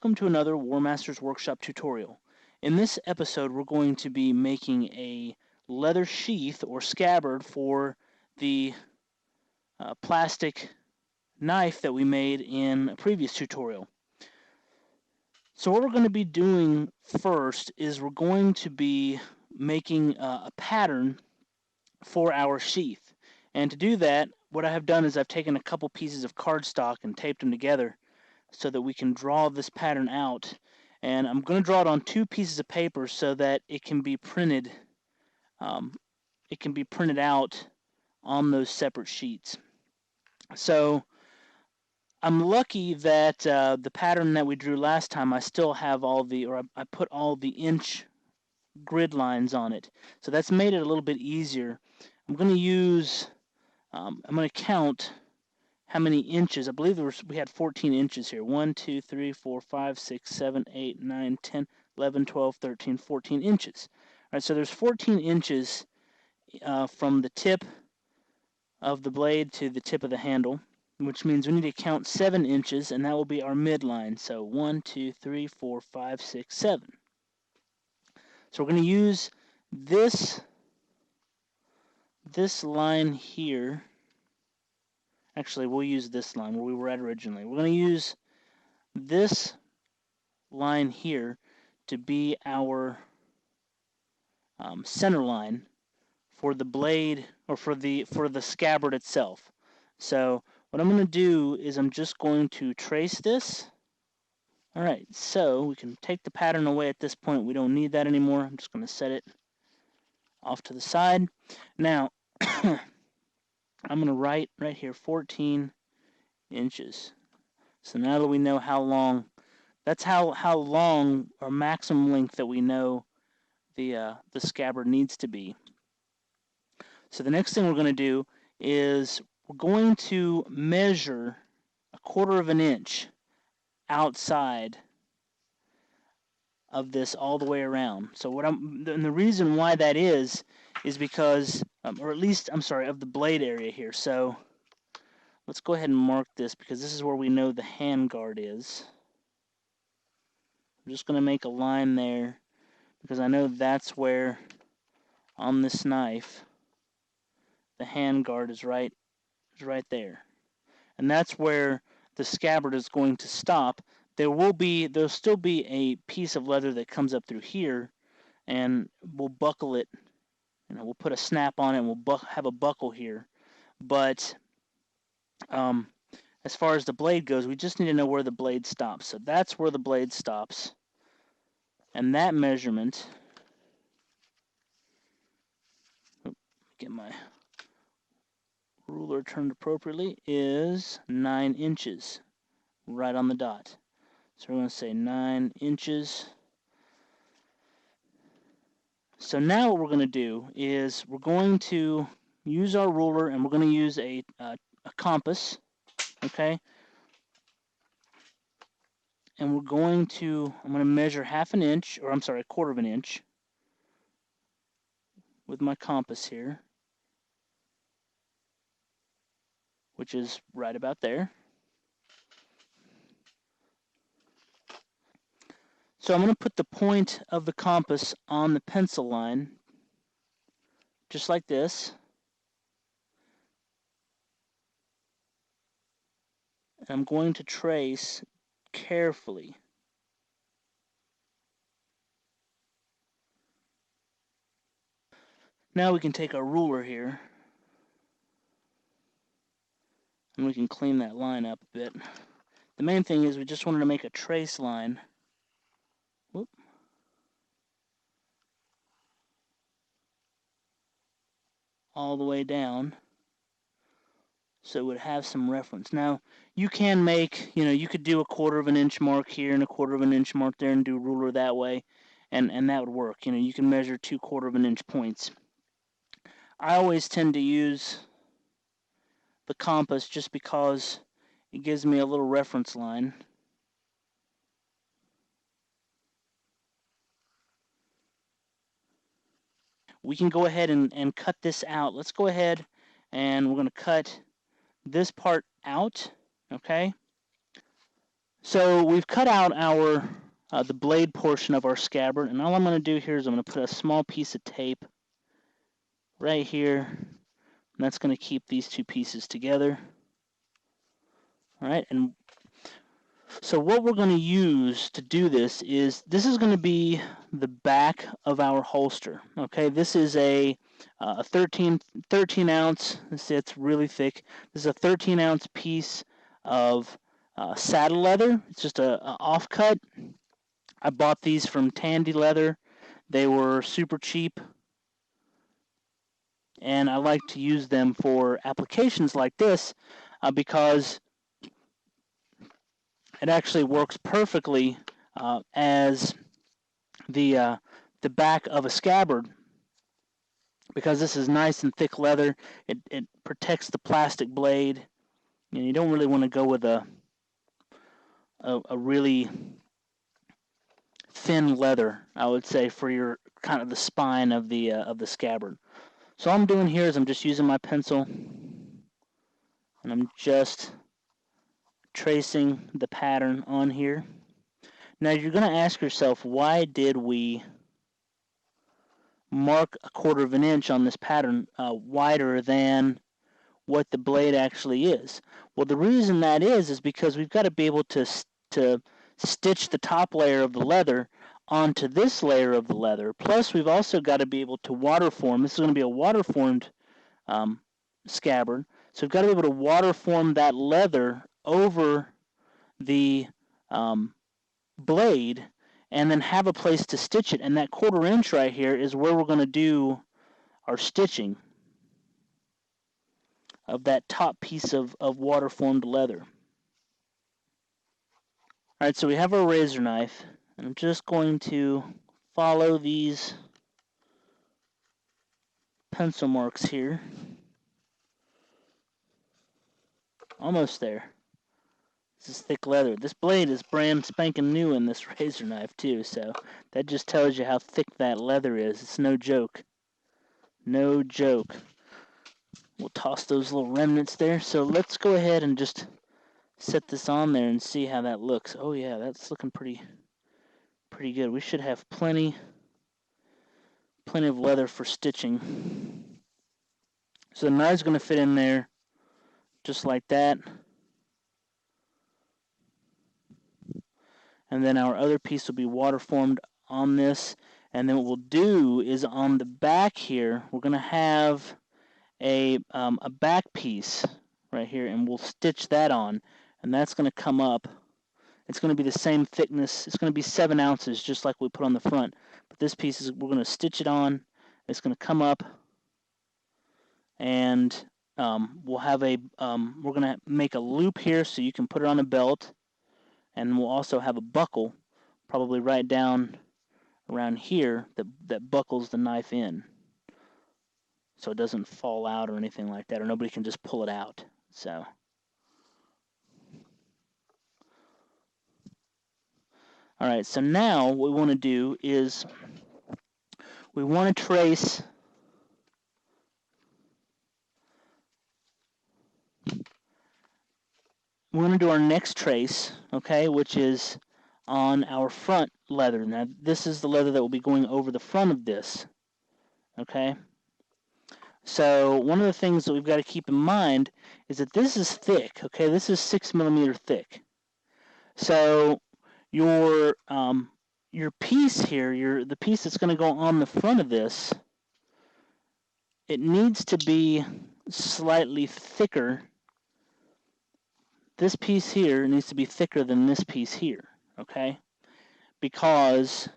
welcome to another Warmaster's Workshop tutorial. In this episode, we're going to be making a leather sheath or scabbard for the plastic knife that we made in a previous tutorial. So what we're going to be doing first is we're going to be making a pattern for our sheath. And to do that, what I have done is I've taken a couple pieces of cardstock and taped them together so that we can draw this pattern out. And I'm going to draw it on two pieces of paper so that it can be printed. Out on those separate sheets. So I'm lucky that the pattern that we drew last time, I still have all the, or I put all the inch grid lines on it. So that's made it a little bit easier. I'm going to use, I'm going to count how many inches. I believe we had 14 inches here. 1, 2, 3, 4, 5, 6, 7, 8, 9, 10, 11, 12, 13, 14 inches. All right, so there's 14 inches from the tip of the blade to the tip of the handle, which means we need to count 7 inches, and that will be our midline. So 1, 2, 3, 4, 5, 6, 7. So we're going to use this line here. Actually, we'll use this line where we were at originally. We're going to use this line here to be our center line for the blade, or for the scabbard itself. So what I'm going to do is I'm just going to trace this. Alright, so we can take the pattern away at this point. We don't need that anymore. I'm just going to set it off to the side. Now, I'm going to write right here 14 inches. So now that we know how long, that's how long or maximum length that we know the scabbard needs to be. So the next thing we're going to do is we're going to measure 1/4 of an inch outside of this all the way around. So and the reason why that is because, or at least, I'm sorry, of the blade area here. So let's go ahead and mark this because this is where we know the hand guard is. I'm just going to make a line there because I know that's where on this knife the hand guard is right there. And that's where the scabbard is going to stop. There'll still be a piece of leather that comes up through here, and we'll buckle it. We'll put a snap on it, and we'll have a buckle here. But as far as the blade goes, we just need to know where the blade stops. So that's where the blade stops. And that measurement, get my ruler turned appropriately, is 9 inches, right on the dot. So we're going to say 9 inches. So now what we're going to do is we're going to use our ruler, and we're going to use a compass, okay? And I'm going to measure 1/2 inch, or I'm sorry, 1/4 of an inch with my compass here, which is right about there. So I'm going to put the point of the compass on the pencil line, just like this. And I'm going to trace carefully. Now we can take our ruler here, and we can clean that line up a bit. The main thing is we just wanted to make a trace line. Whoop. All the way down, so it would have some reference. Now, you can make, you could do 1/4 of an inch mark here and 1/4 of an inch mark there and do ruler that way, and that would work. You can measure 2 1/4 of an inch points. I always tend to use the compass just because it gives me a little reference line. We can go ahead and cut this out. Let's go ahead and we're going to cut this part out, okay? So we've cut out our the blade portion of our scabbard, and all I'm going to do here is I'm going to put a small piece of tape right here, and that's going to keep these two pieces together. All right, and so what we're going to use to do this is going to be the back of our holster. Okay, this is a 13 ounce. It's really thick. This is a 13-ounce piece of saddle leather. It's just a offcut. I bought these from Tandy Leather. They were super cheap, and I like to use them for applications like this because it actually works perfectly as the back of a scabbard, because this is nice and thick leather. It protects the plastic blade. You don't really want to go with a really thin leather, I would say, for your kind of the spine of the scabbard. So all I'm doing here is I'm just using my pencil, and I'm just tracing the pattern on here. Now you're going to ask yourself, why did we mark 1/4 of an inch on this pattern wider than what the blade actually is? Well, the reason that is because we've got to be able to stitch the top layer of the leather onto this layer of the leather. Plus, we've also got to be able to waterform. This is going to be a waterformed scabbard, so we've got to be able to waterform that leather over the blade, and then have a place to stitch it. And that 1/4 inch right here is where we're going to do our stitching of that top piece of waterformed leather. Alright, so we have our razor knife, and I'm just going to follow these pencil marks here. Almost there. This is thick leather. This blade is brand spanking new in this razor knife too, so that just tells you how thick that leather is. It's no joke. No joke. We'll toss those little remnants there. So let's go ahead and just set this on there and see how that looks. Oh yeah, that's looking pretty good. We should have plenty of leather for stitching. So the knife's going to fit in there just like that. And then our other piece will be waterformed on this. And then what we'll do is on the back here, we're going to have a back piece right here, and we'll stitch that on. And that's going to come up. It's going to be the same thickness. It's going to be 7 ounces, just like we put on the front. But this piece is, we're going to stitch it on. It's going to come up, and we'll have a, we're going to make a loop here so you can put it on a belt. And we'll also have a buckle, probably right down around here, that buckles the knife in, so it doesn't fall out or anything like that, or nobody can just pull it out. So, all right. So now what we want to do is we want to trace. We're going to do our next trace, okay, which is on our front leather. Now, this is the leather that will be going over the front of this, okay? So one of the things that we've got to keep in mind is that this is thick, okay? This is 6mm thick. So your piece here, the piece that's going to go on the front of this, it needs to be slightly thicker. This piece here needs to be thicker than this piece here, okay? Because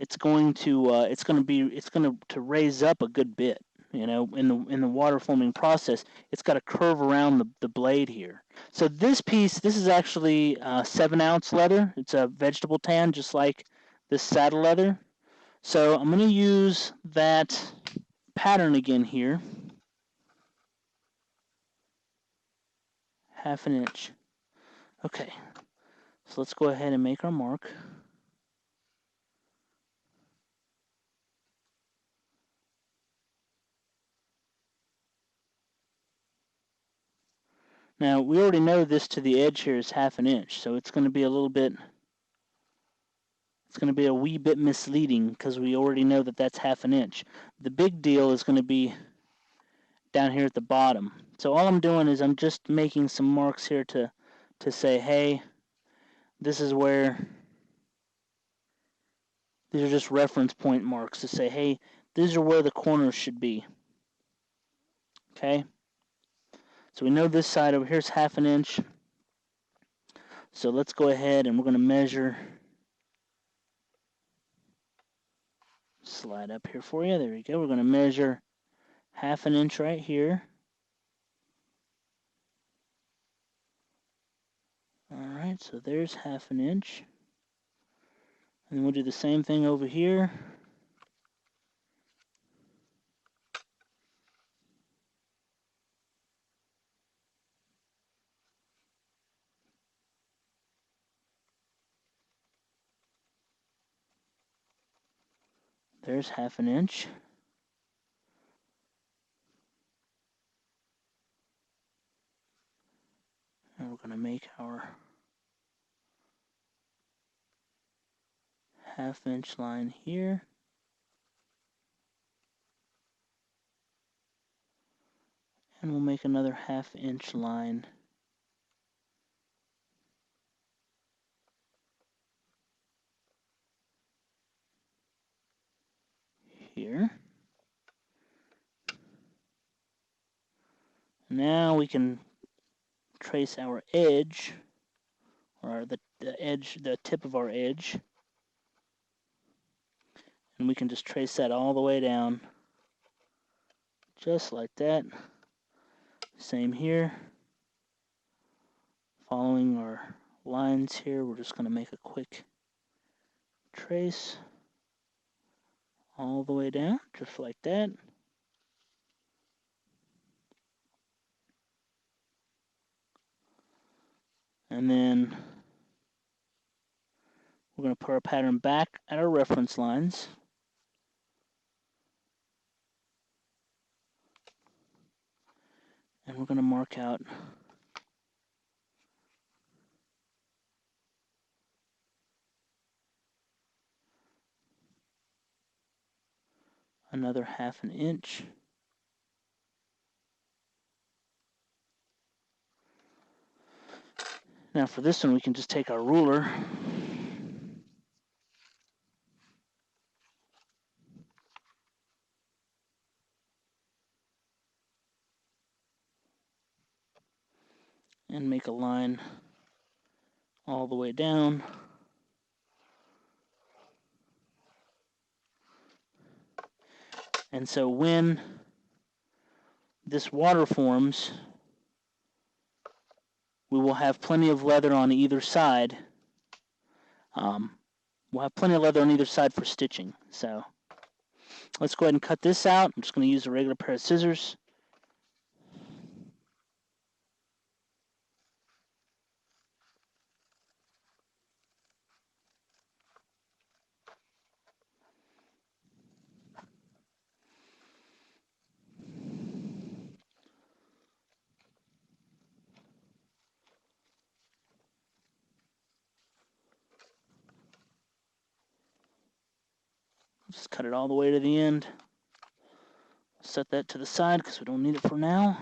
it's going to raise up a good bit, you know, in the water forming process. It's got to curve around the blade here. So this piece, this is actually 7-ounce leather. It's a vegetable tan, just like this saddle leather. So I'm going to use that pattern again here. 1/2 inch. Okay, so let's go ahead and make our mark. Now, we already know this to the edge here is 1/2 inch, so it's going to be a little bit, it's going to be a wee bit misleading because we already know that that's 1/2 inch. The big deal is going to be down here at the bottom. So all I'm doing is I'm just making some marks here to say, hey, this is where, these are just reference point marks to say, hey, these are where the corners should be. Okay? So we know this side over here is 1/2 inch. So let's go ahead and we're going to measure. Slide up here for you. There you go. We're going to measure 1/2 inch right here. Alright, so there's 1/2 inch. And then we'll do the same thing over here. There's 1/2 inch. And we're going to make our 1/2 inch line here. And we'll make another 1/2 inch line here. Now we can trace our edge, or the edge, the tip of our edge. And we can just trace that all the way down, just like that. Same here. Following our lines here, we're just going to make a quick trace all the way down, just like that. And then we're going to put our pattern back at our reference lines. And we're going to mark out another 1/2 inch. Now for this one, we can just take our ruler and make a line all the way down. And so when this water forms, we will have plenty of leather on either side. We'll have plenty of leather on either side for stitching. So let's go ahead and cut this out. I'm just going to use a regular pair of scissors. Just cut it all the way to the end. Set that to the side because we don't need it for now.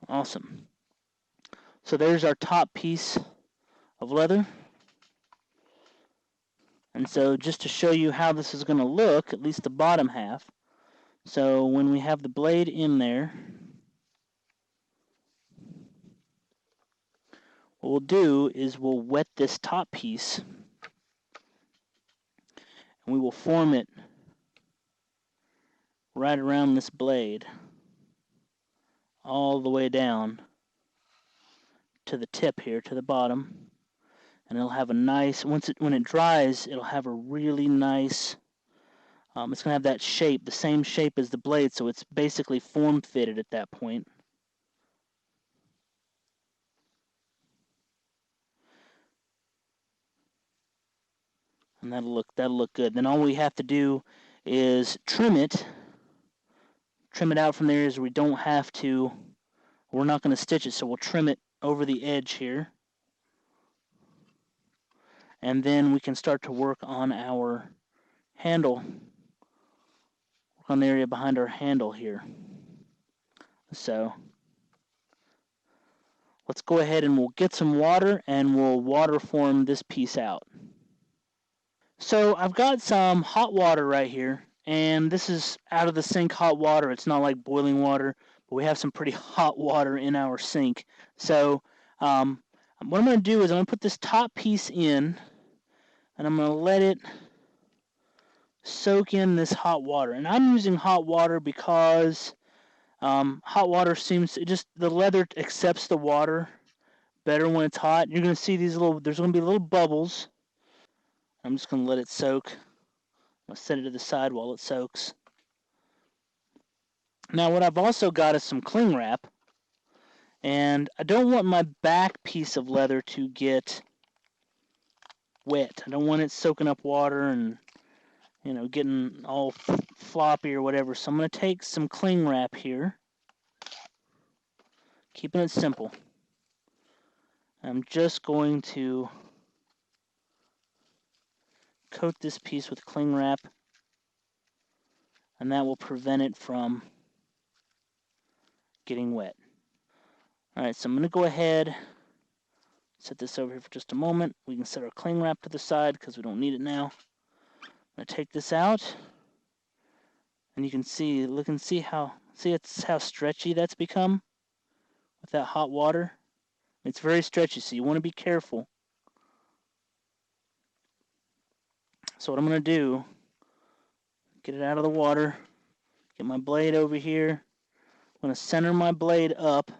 Awesome. So there's our top piece of leather. And so just to show you how this is going to look, at least the bottom half. So when we have the blade in there, what we'll do is we'll wet this top piece and we will form it right around this blade all the way down to the tip here, to the bottom. and it'll have a nice, when it dries, it'll have a really nice, it's going to have that shape, the same shape as the blade, so it's basically form-fitted at that point. And that'll look good. Then all we have to do is trim it out from the areas we don't have to. We're not going to stitch it, so we'll trim it over the edge here. And then we can start to work on our handle, work on the area behind our handle here. So let's go ahead and we'll get some water and we'll water form this piece out. So I've got some hot water right here, and this is out of the sink hot water. It's not like boiling water, but we have some pretty hot water in our sink. So what I'm going to do is I'm going to put this top piece in, and I'm going to let it soak in this hot water. And I'm using hot water because hot water the leather accepts the water better when it's hot. You're going to see there's going to be little bubbles. I'm just going to let it soak. I'm going to set it to the side while it soaks. Now what I've also got is some cling wrap, and I don't want my back piece of leather to get wet. I don't want it soaking up water and getting all floppy or whatever. So I'm going to take some cling wrap here, keeping it simple. I'm just going to coat this piece with cling wrap, and that will prevent it from getting wet. Alright, so I'm going to go ahead, set this over here for just a moment. We can set our cling wrap to the side because we don't need it now. I'm going to take this out, and you can see, look and see how stretchy that's become with that hot water. It's very stretchy, so you want to be careful. So what I'm going to do, get it out of the water, get my blade over here. I'm going to center my blade up.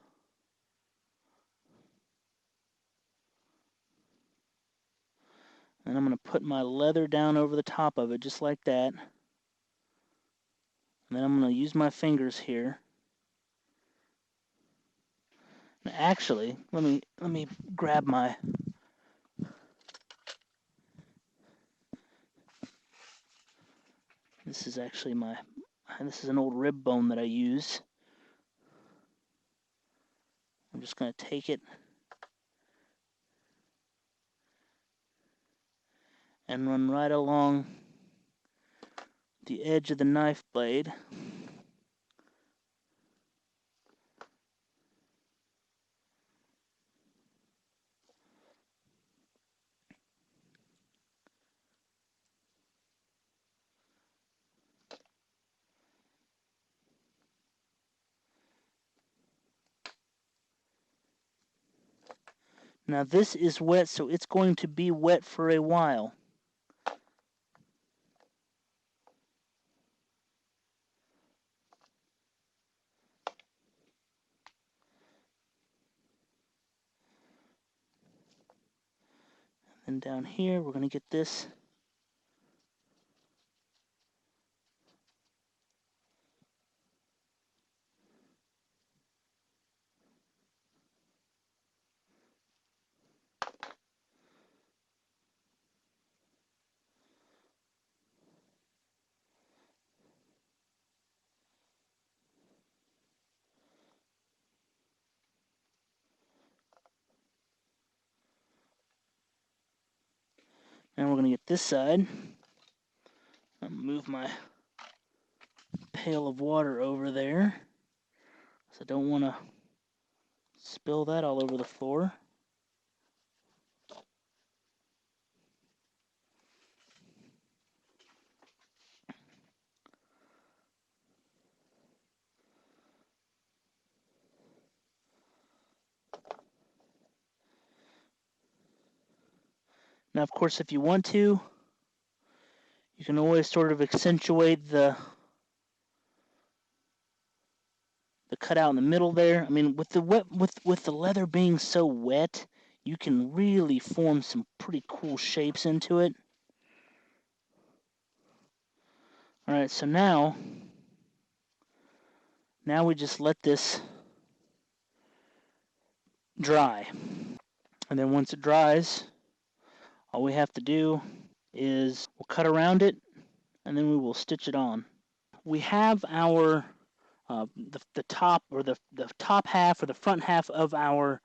And I'm going to put my leather down over the top of it, just like that. And then I'm going to use my fingers here. Now actually, let me grab my... This is actually this is an old rib bone that I use. I'm just going to take it and run right along the edge of the knife blade. Now this is wet, so it's going to be wet for a while. And down here, we're going to get this. Now we're going to get this side. I'll move my pail of water over there, so I don't want to spill that all over the floor. Now, of course, if you want to, you can always sort of accentuate the cutout in the middle there. I mean, with the leather being so wet, you can really form some pretty cool shapes into it. Alright, so now we just let this dry. And then once it dries, all we have to do is we'll cut around it, and then we will stitch it on. We have our the top, or the top half, or the front half of our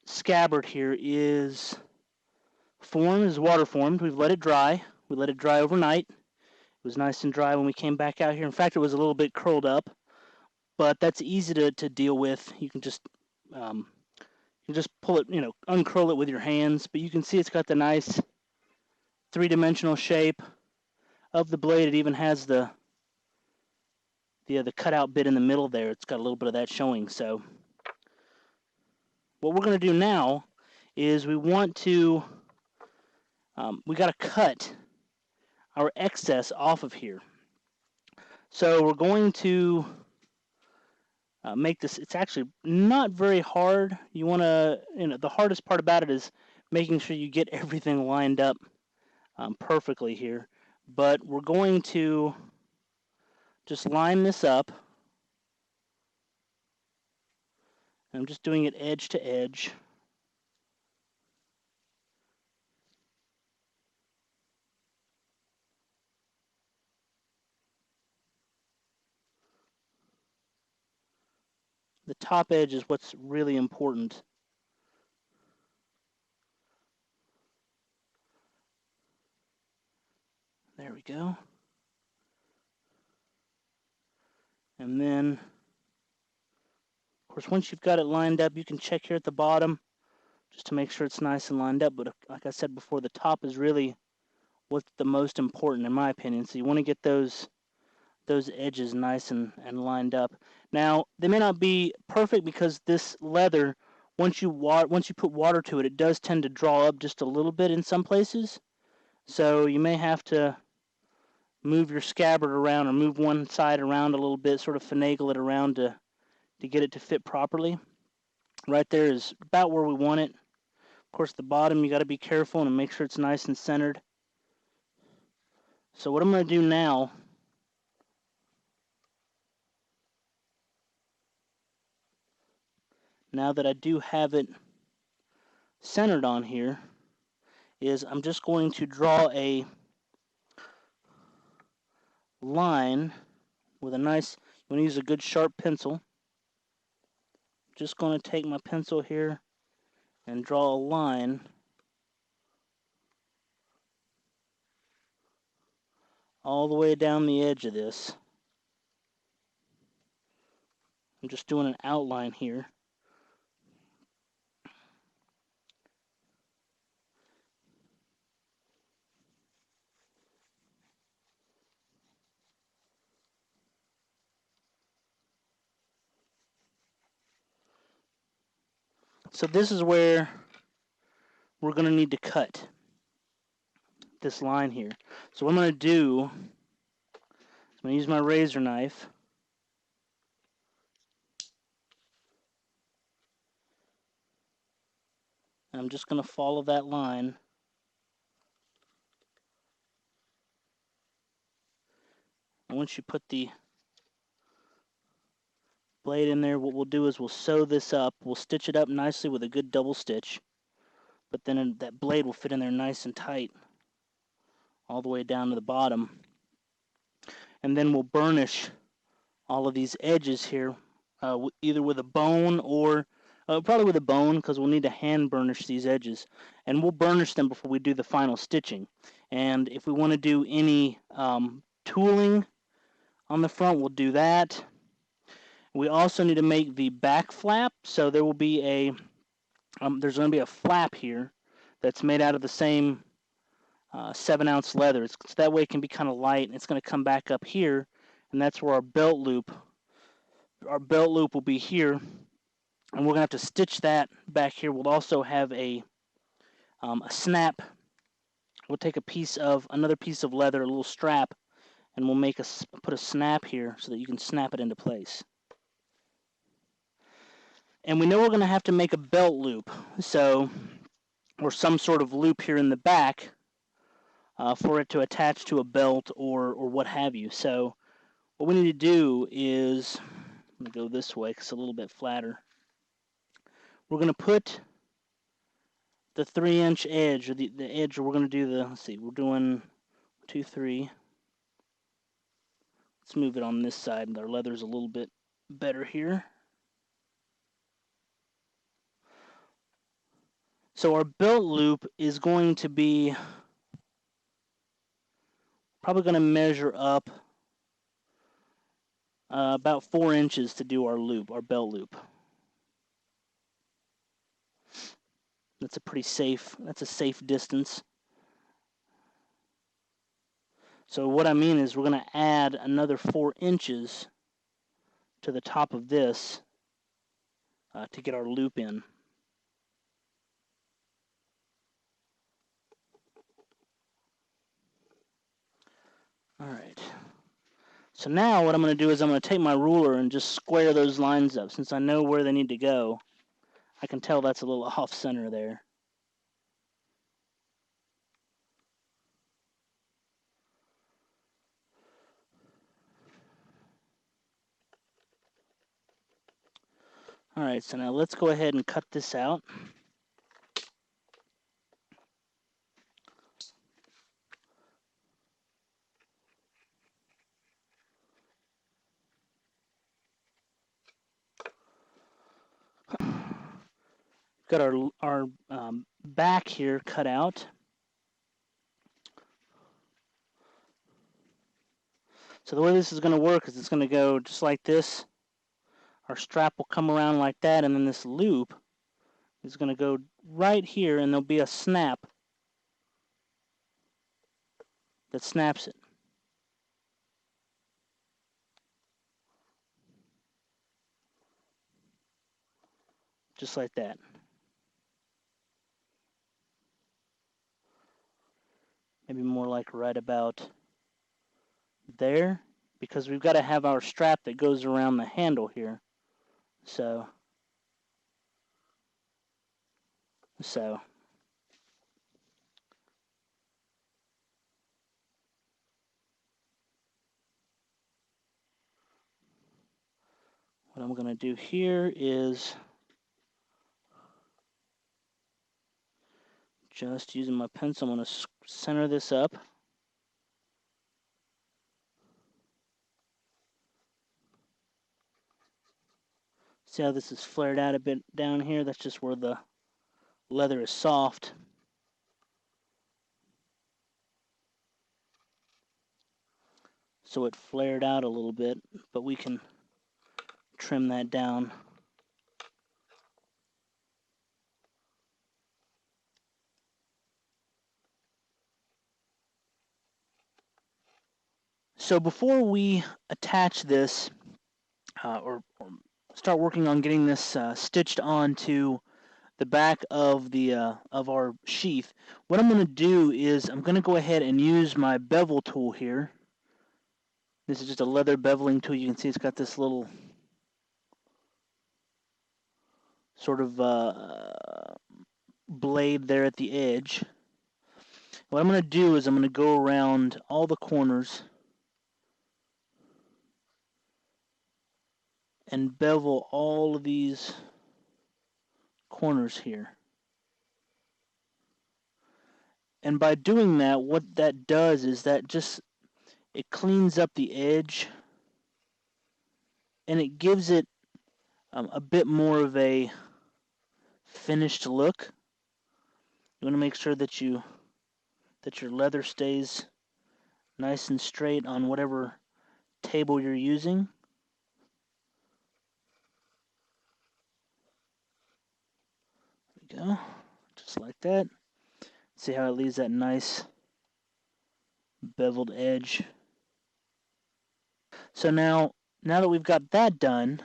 scabbard here is water formed. We've let it dry. We let it dry overnight. It was nice and dry when we came back out here. In fact, it was a little bit curled up, but that's easy to deal with. You can just pull it, uncurl it with your hands. But you can see it's got the nice three-dimensional shape of the blade. It even has the cutout bit in the middle there. It's got a little bit of that showing. So what we're going to do now is we got to cut our excess off of here. So we're going to make this. It's actually not very hard. You want to, the hardest part about it is making sure you get everything lined up perfectly here. But we're going to just line this up. I'm just doing it edge to edge. The top edge is what's really important. There we go. And then, of course, once you've got it lined up, you can check here at the bottom just to make sure it's nice and lined up. But like I said before, the top is really what's the most important, in my opinion. So you want to get those edges nice and lined up. Now, they may not be perfect because this leather, once you put water to it, it does tend to draw up just a little bit in some places. So you may have to move your scabbard around, or move one side around a little bit, sort of finagle it around to get it to fit properly. Right there is about where we want it. Of course, the bottom, you got to be careful and make sure it's nice and centered. So what I'm going to do now, now that I do have it centered on here, is I'm just going to draw a line with a nice, you want to use a good sharp pencil. Just going to take my pencil here and draw a line all the way down the edge of this. I'm just doing an outline here. So this is where we're going to need to cut this line here. So what I'm going to do, I'm going to use my razor knife. And I'm just going to follow that line. And once you put the blade in there, what we'll do is we'll sew this up. We'll stitch it up nicely with a good double stitch. But then that blade will fit in there nice and tight all the way down to the bottom. And then we'll burnish all of these edges here, either with a bone or probably with a bone, because we'll need to hand burnish these edges. And we'll burnish them before we do the final stitching. And if we want to do any tooling on the front, we'll do that. We also need to make the back flap, so there will be there's going to be a flap here that's made out of the same 7-ounce leather. So that way it can be kind of light, and it's going to come back up here, and that's where our belt loop will be here, and we're going to have to stitch that back here. We'll also have a snap. We'll take another piece of leather, a little strap, and we'll put a snap here so that you can snap it into place. And we know we're going to have to make a belt loop, so, or some sort of loop here in the back for it to attach to a belt or what have you. So what we need to do is, I'm going to go this way because it's a little bit flatter. We're going to put the 3-inch edge, or the edge, or we're going to do the, let's see, we're doing 2, 3. Let's move it on this side. Our leather's a little bit better here. So our belt loop is going to be probably going to measure up about 4 inches to do our loop, our belt loop. That's a pretty safe, that's a safe distance. So what I mean is we're going to add another 4 inches to the top of this to get our loop in. Alright. So now what I'm going to do is I'm going to take my ruler and just square those lines up. Since I know where they need to go, I can tell that's a little off center there. Alright, so now let's go ahead and cut this out. Got our back here cut out. So the way this is going to work is it's going to go just like this. Our strap will come around like that, and then this loop is going to go right here, and there'll be a snap that snaps it. Just like that. Maybe more like right about there, because we've got to have our strap that goes around the handle here. So what I'm going to do here is just using my pencil, I'm going to center this up. See how this is flared out a bit down here? That's just where the leather is soft. So it flared out a little bit, but we can trim that down. So before we attach this, or start working on getting this stitched onto the back of the of our sheath, what I'm going to do is I'm going to go ahead and use my bevel tool here. This is just a leather beveling tool. You can see it's got this little sort of blade there at the edge. What I'm going to do is I'm going to go around all the corners and bevel all of these corners here. And by doing that, what that does is that just, it cleans up the edge and it gives it a bit more of a finished look. You want to make sure that your leather stays nice and straight on whatever table you're using. There we go, just like that. See how it leaves that nice beveled edge. So now that we've got that done,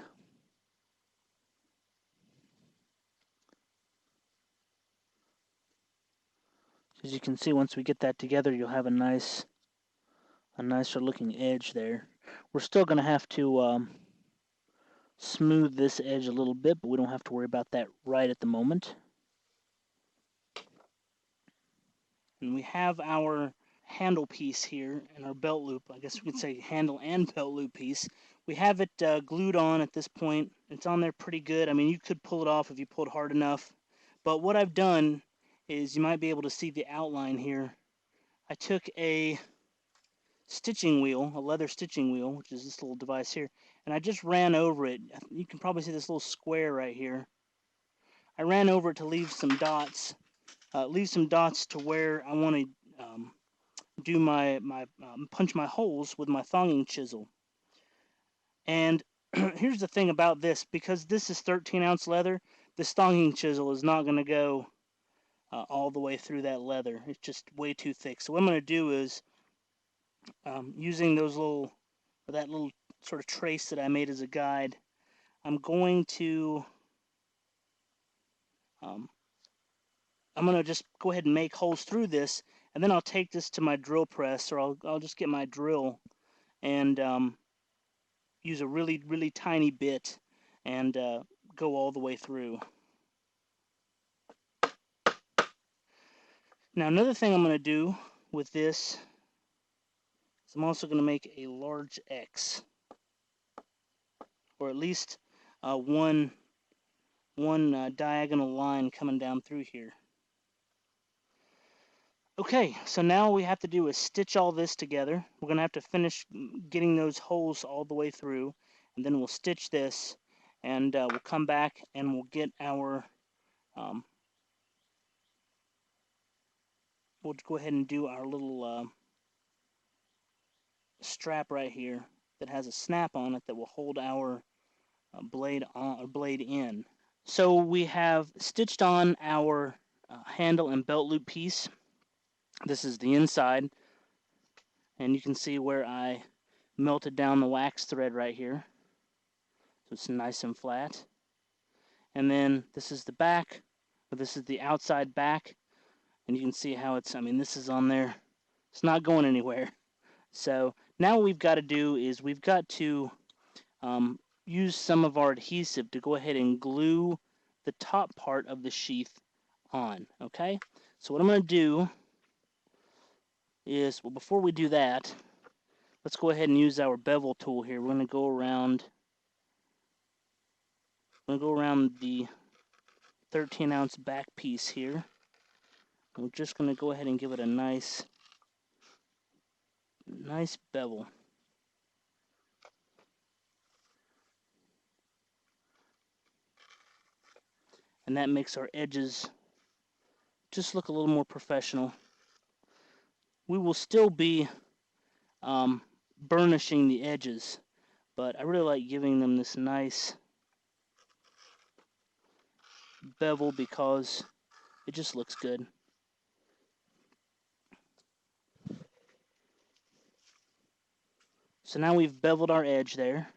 as you can see, once we get that together, you'll have a nicer looking edge there. We're still going to have to smooth smooth this edge a little bit, but we don't have to worry about that right at the moment. And we have our handle piece here and our belt loop. I guess we could say handle and belt loop piece. We have it glued on at this point. It's on there pretty good. I mean, you could pull it off if you pulled hard enough. But what I've done is, you might be able to see the outline here. I took a stitching wheel, a leather stitching wheel, which is this little device here, and I just ran over it. You can probably see this little square right here. I ran over it to leave some dots. To where I want to do my punch my holes with my thonging chisel. And here's the thing about this: because this is 13-ounce leather, this thonging chisel is not going to go all the way through that leather. It's just way too thick. So what I'm going to do is, using that little sort of trace that I made as a guide, I'm going to just go ahead and make holes through this, and then I'll take this to my drill press, or I'll just get my drill and use a really, really tiny bit and go all the way through. Now, another thing I'm going to do with this is I'm also going to make a large X, or at least one diagonal line coming down through here. Okay, so now all we have to do is stitch all this together. We're going to have to finish getting those holes all the way through, and then we'll stitch this, and we'll come back and we'll get our, we'll go ahead and do our little strap right here that has a snap on it that will hold our blade on, or blade in. So we have stitched on our handle and belt loop piece. This is the inside, and you can see where I melted down the wax thread right here, so it's nice and flat. And then this is the back, or this is the outside back, and you can see how it's, I mean, this is on there. It's not going anywhere. So now what we've got to do is we've got to use some of our adhesive to go ahead and glue the top part of the sheath on. Okay, so what I'm going to do is, well, before we do that, let's go ahead and use our bevel tool here. We're going to go around the 13-ounce back piece here. We're just going to go ahead and give it a nice bevel. And that makes our edges just look a little more professional. We will still be burnishing the edges, but I really like giving them this nice bevel because it just looks good. So now we've beveled our edge there.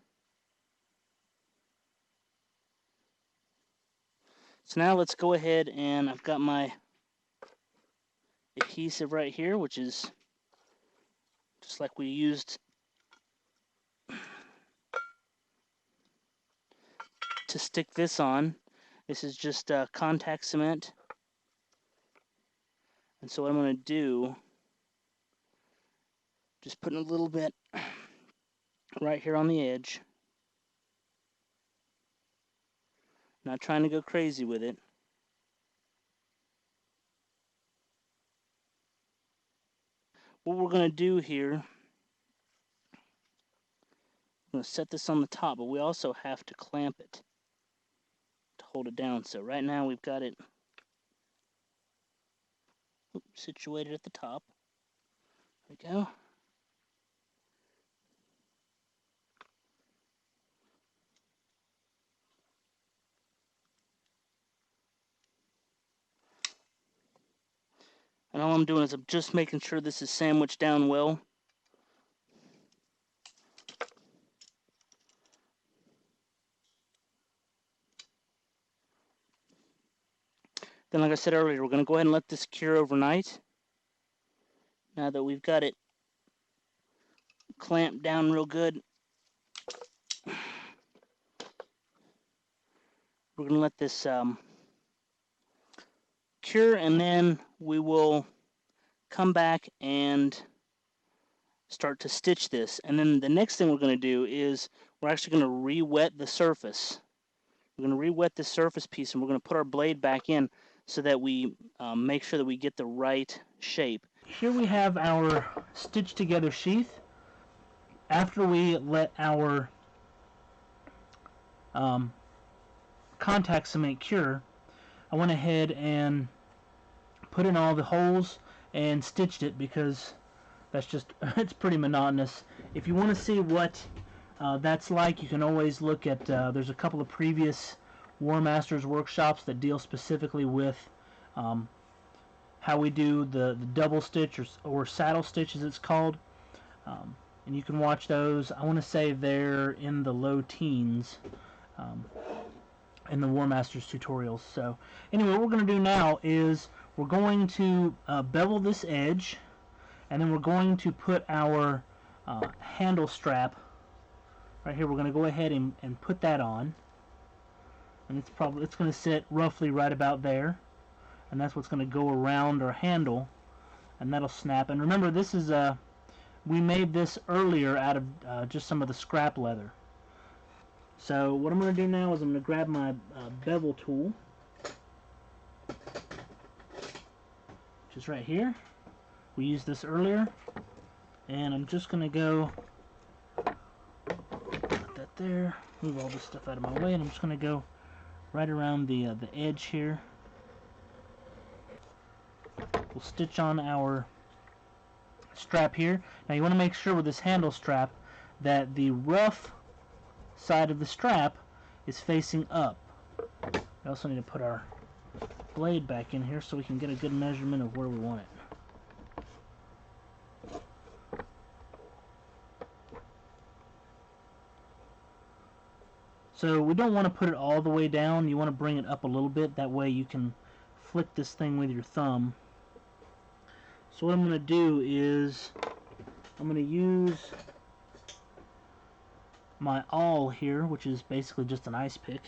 So now let's go ahead, and I've got my adhesive right here, which is just like we used to stick this on. This is just contact cement. And so what I'm going to do, just putting a little bit right here on the edge. Not trying to go crazy with it. What we're going to do here, I'm going to set this on the top, but we also have to clamp it to hold it down. So right now we've got it situated at the top. There we go. And all I'm doing is I'm just making sure this is sandwiched down well. Then, like I said earlier, we're going to go ahead and let this cure overnight. Now that we've got it clamped down real good. We're going to let this cure, and then we will come back and start to stitch this. And then the next thing we're going to do is we're actually going to re-wet the surface. We're going to re-wet this surface piece, and we're going to put our blade back in so that we make sure that we get the right shape. Here we have our stitched together sheath. After we let our contact cement cure, I went ahead and put in all the holes and stitched it because that's just, it's pretty monotonous. If you want to see what that's like, you can always look at, there's a couple of previous Warmasters workshops that deal specifically with how we do the double stitch or saddle stitch as it's called. And you can watch those. I want to say they're in the low teens in the Warmasters tutorials. So anyway, what we're going to do now is we're going to bevel this edge, and then we're going to put our handle strap right here. We're going to go ahead and put that on, and it's going to sit roughly right about there, and that's what's going to go around our handle, and that'll snap. And remember, this is we made this earlier out of just some of the scrap leather. So what I'm going to do now is I'm going to grab my bevel tool, which is right here. We used this earlier, and I'm just going to go put that there, move all this stuff out of my way, and I'm just going to go right around the edge here. We'll stitch on our strap here. Now you want to make sure with this handle strap that the rough side of the strap is facing up. We also need to put our blade back in here so we can get a good measurement of where we want it. So we don't want to put it all the way down. You want to bring it up a little bit. That way you can flick this thing with your thumb. So what I'm going to do is I'm going to use my awl here, which is basically just an ice pick,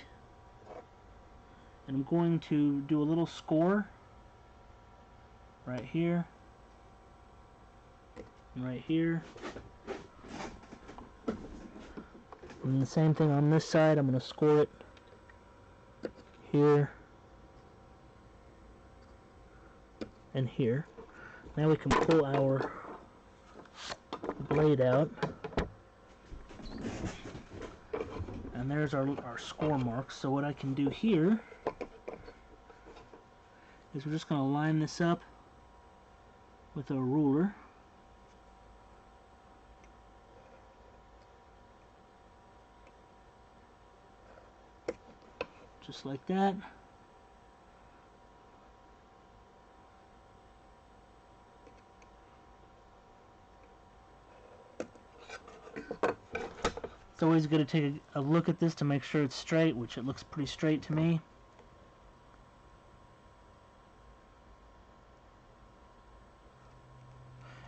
and I'm going to do a little score right here and right here, and the same thing on this side. I'm going to score it here and here. Now we can pull our blade out, and there's our score marks. So what I can do here is we're just going to line this up with a ruler. Just like that. It's always good to take a look at this to make sure it's straight, which it looks pretty straight to me.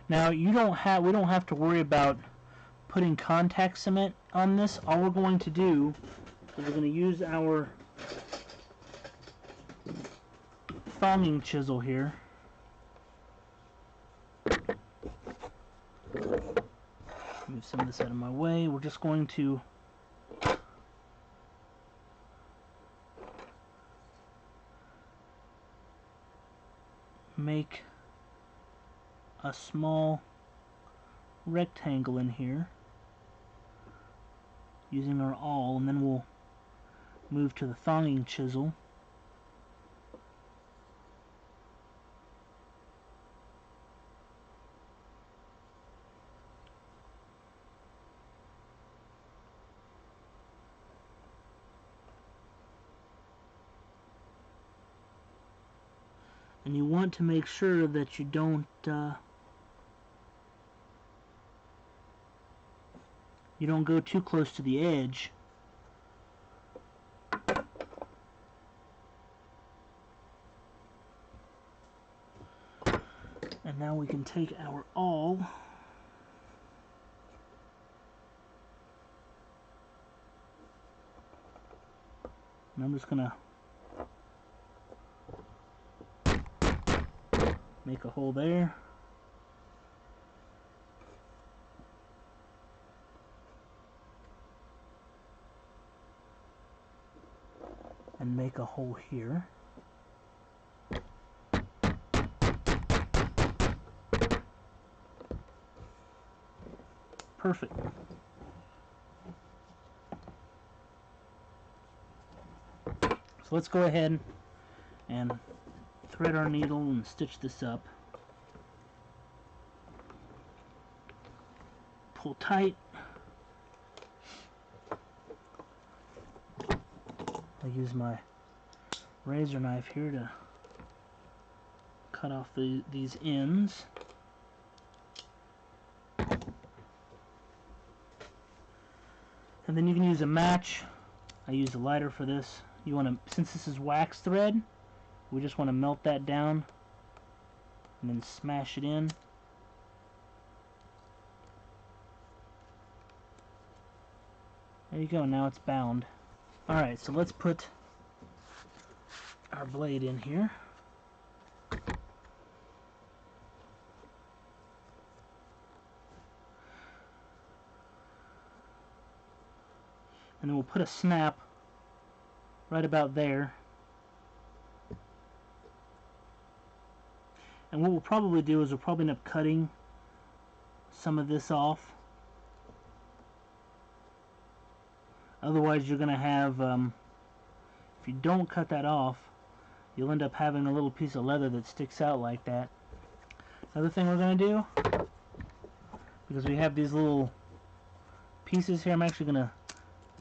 Now we don't have to worry about putting contact cement on this. All we're going to do is we're going to use our thonging chisel here. Move some of this out of my way. We're just going to make a small rectangle in here using our awl, and then we'll move to the thonging chisel. And you want to make sure that you don't go too close to the edge. And now we can take our awl And I'm just gonna make a hole there. And make a hole here. Perfect. So let's go ahead and thread our needle and stitch this up. Pull tight. I'll use my razor knife here to cut off these ends. And then you can use a match. I use a lighter for this. You want to, since this is wax thread, we just want to melt that down and then smash it in. There you go, now it's bound. Alright, so let's put our blade in here. And then we'll put a snap right about there. And what we'll probably do is we'll probably end up cutting some of this off. Otherwise you're going to have, if you don't cut that off, you'll end up having a little piece of leather that sticks out like that. Another thing we're going to do, because we have these little pieces here, I'm actually going to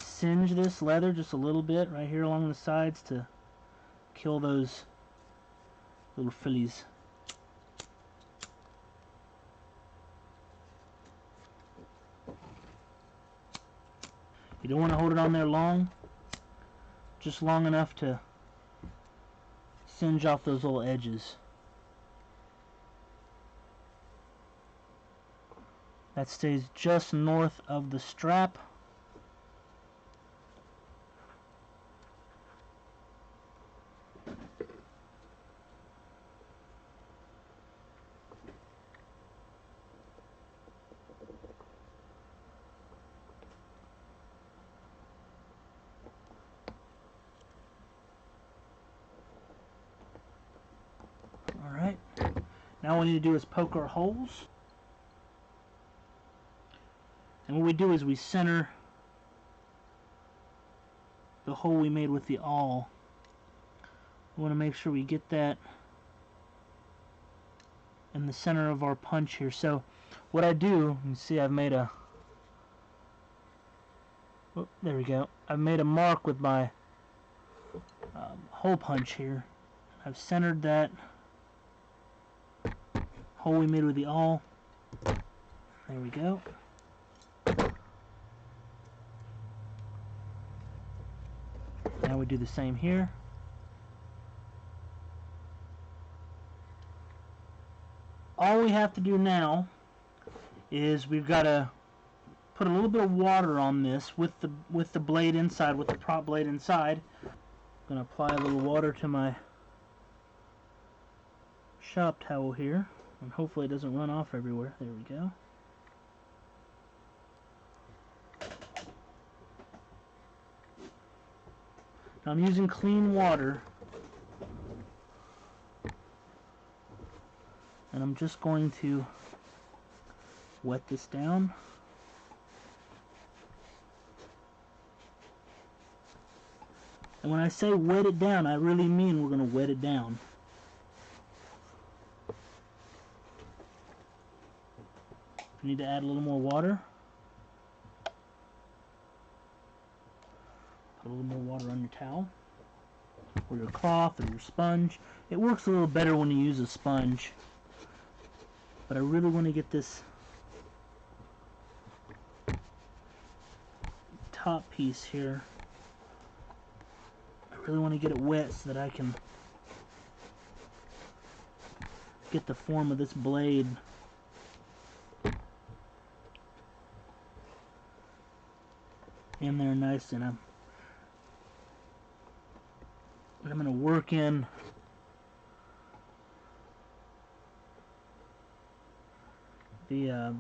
singe this leather just a little bit right here along the sides to kill those little frillies. You don't want to hold it on there long, just long enough to singe off those little edges. That stays just north of the strap. Alright, now what we need to do is poke our holes. And what we do is we center the hole we made with the awl. We want to make sure we get that in the center of our punch here. So what I do, you can see I've made a, oh, there we go. I've made a mark with my hole punch here. I've centered that hole we made with the awl. There we go. Now we do the same here. All we have to do now is we've got to put a little bit of water on this with the blade inside, with the prop blade inside. I'm going to apply a little water to my shop towel here, and hopefully it doesn't run off everywhere. There we go. Now I'm using clean water, and I'm just going to wet this down. And when I say wet it down, I really mean we're going to wet it down. If you need to add a little more water, put a little more water on your towel, or your cloth, or your sponge. It works a little better when you use a sponge. But I really want to get this top piece here. I really want to get it wet so that I can get the form of this blade. In there nice, and I'm But I'm going to work in the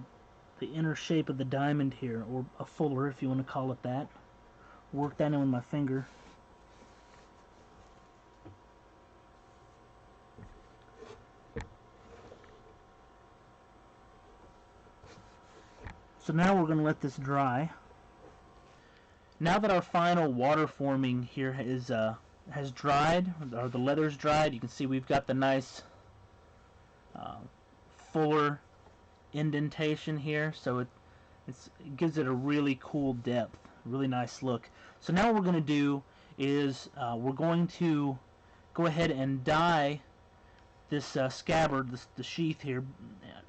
inner shape of the diamond here, or a fuller if you want to call it that. Work that in with my finger. So now we're going to let this dry. Now that our final water forming here has dried, or the leather's dried, you can see we've got the nice fuller indentation here, so it gives it a really cool depth, really nice look. So now what we're going to do is we're going to go ahead and dye this scabbard, the sheath here,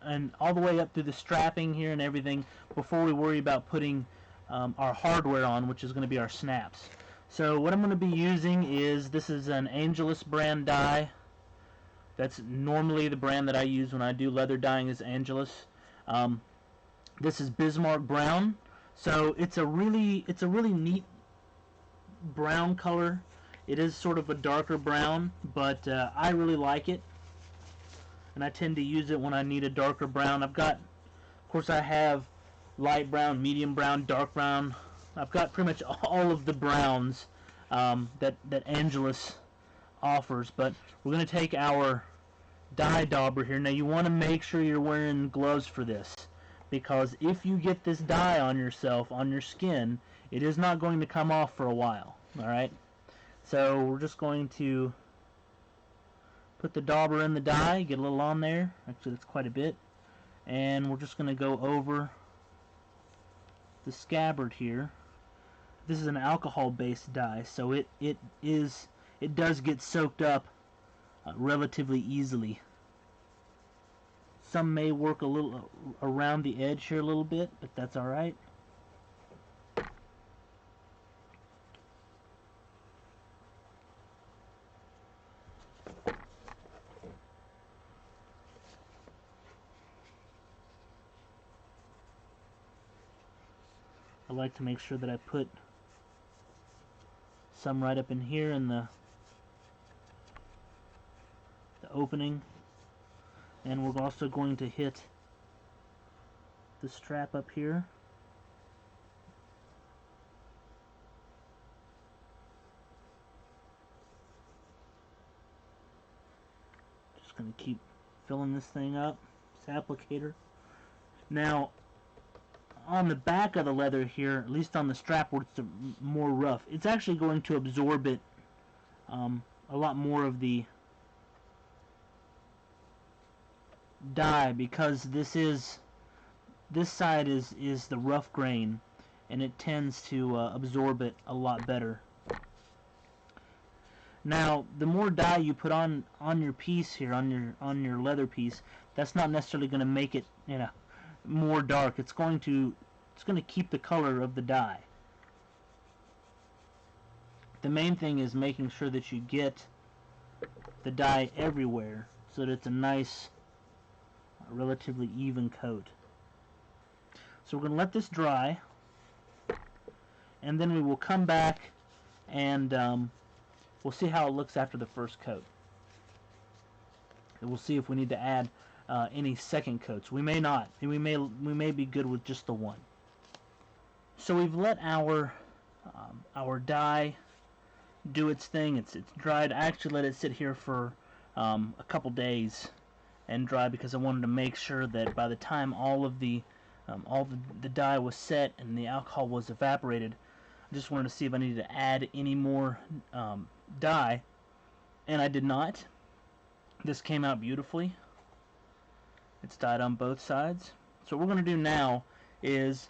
and all the way up through the strapping here and everything before we worry about putting our hardware on, which is going to be our snaps. So what I'm going to be using is, this is an Angelus brand dye. That's normally the brand that I use when I do leather dyeing, is Angelus. This is Bismark brown. So it's a really neat brown color. It is sort of a darker brown, but I really like it, and I tend to use it when I need a darker brown. Of course I have light brown, medium brown, dark brown. I've got pretty much all of the browns that Angelus offers. But we're going to take our dye dauber here. Now you want to make sure you're wearing gloves for this, because if you get this dye on yourself, on your skin, it is not going to come off for a while. Alright? So we're just going to put the dauber in the dye, get a little on there. Actually, that's quite a bit. And we're just going to go over the scabbard here. This is an alcohol-based dye, so it does get soaked up relatively easily. Some may work a little around the edge here a little bit, but that's all right. I like to make sure that I put some right up in here in the opening, and we're also going to hit the strap up here. Just going to keep filling this thing up, this applicator. Now on the back of the leather here, at least on the strap where it's more rough, it's actually going to absorb it a lot more of the dye, because this side is the rough grain, and it tends to absorb it a lot better. Now the more dye you put on your piece here, on your leather piece, that's not necessarily going to make it, you know, more dark. It's going to keep the color of the dye. The main thing is making sure that you get the dye everywhere so that it's a nice, relatively even coat. So we're going to let this dry, and then we will come back and we'll see how it looks after the first coat. And we'll see if we need to add any second coats. We may not. We may be good with just the one. So we've let our dye do its thing. It's dried. I actually let it sit here for a couple days and dry, because I wanted to make sure that by the time all the dye was set and the alcohol was evaporated, I just wanted to see if I needed to add any more dye, and I did not. This came out beautifully. It's dyed on both sides. So what we're going to do now is,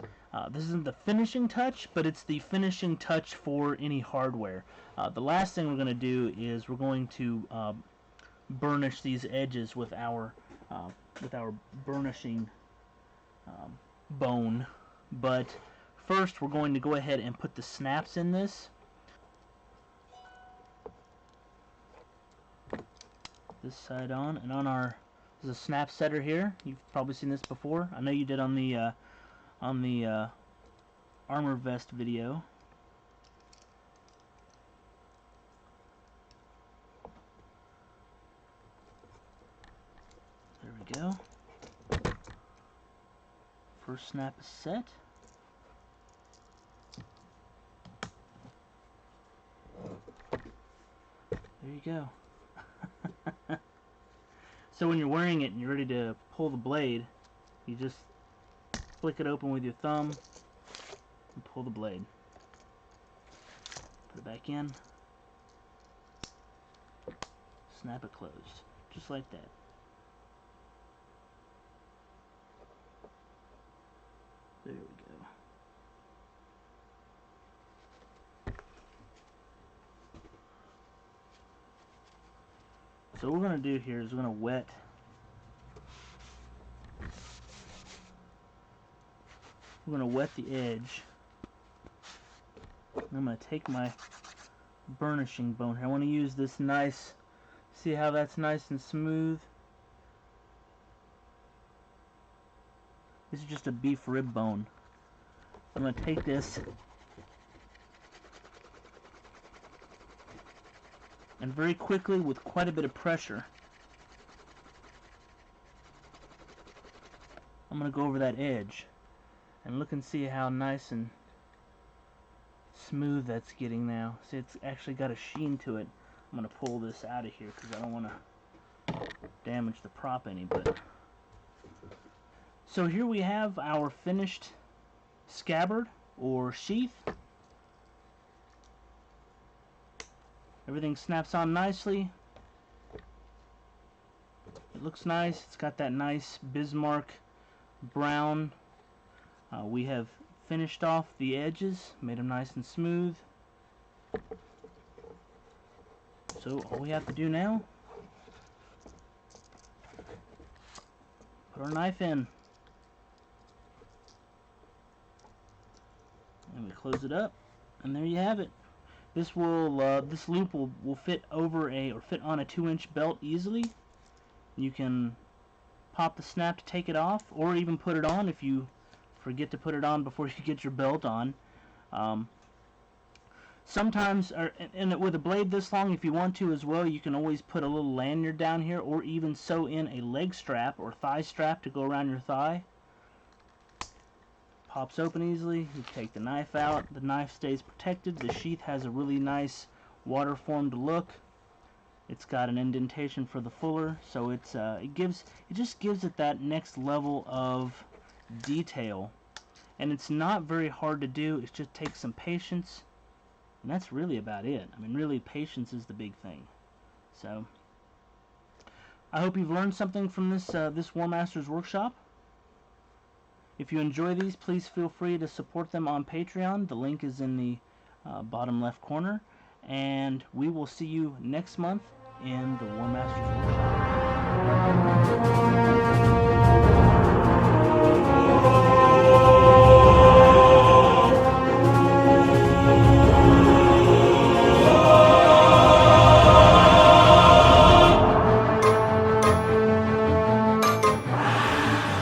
this isn't the finishing touch, but it's the finishing touch for any hardware. The last thing we're going to do is we're going to burnish these edges with our burnishing bone. But first we're going to go ahead and put the snaps in this. This side on, and on our, there's a snap setter here. You've probably seen this before. I know you did on the armor vest video. we go. First snap is set. There you go. So when you're wearing it and you're ready to pull the blade, you just flick it open with your thumb and pull the blade. Put it back in. Snap it closed. Just like that. There we go. So what we're going to do here is we're going to wet the edge. I'm going to take my burnishing bone here. I want to use this nice, see how that's nice and smooth? This is just a beef rib bone. I'm going to take this and very quickly, with quite a bit of pressure, I'm going to go over that edge and look and see how nice and smooth that's getting now. See, it's actually got a sheen to it. I'm going to pull this out of here because I don't want to damage the prop any. But so here we have our finished scabbard or sheath. Everything snaps on nicely. It looks nice. It's got that nice Bismarck brown. We have finished off the edges, made them nice and smooth. So all we have to do now, put our knife in. And we close it up, and there you have it. This loop will fit over fit on a 2-inch belt easily. You can pop the snap to take it off, or even put it on if you forget to put it on before you get your belt on. Sometimes, and with a blade this long, if you want to as well, you can always put a little lanyard down here, or even sew in a leg strap or thigh strap to go around your thigh. Pops open easily. You take the knife out. The knife stays protected. The sheath has a really nice water-formed look. It's got an indentation for the fuller, so it just gives it that next level of detail. And it's not very hard to do. It just takes some patience, and that's really about it. I mean, really, patience is the big thing. So I hope you've learned something from this Warmaster's workshop. If you enjoy these, please feel free to support them on Patreon. The link is in the bottom left corner. And we will see you next month in the Warmaster's workshop.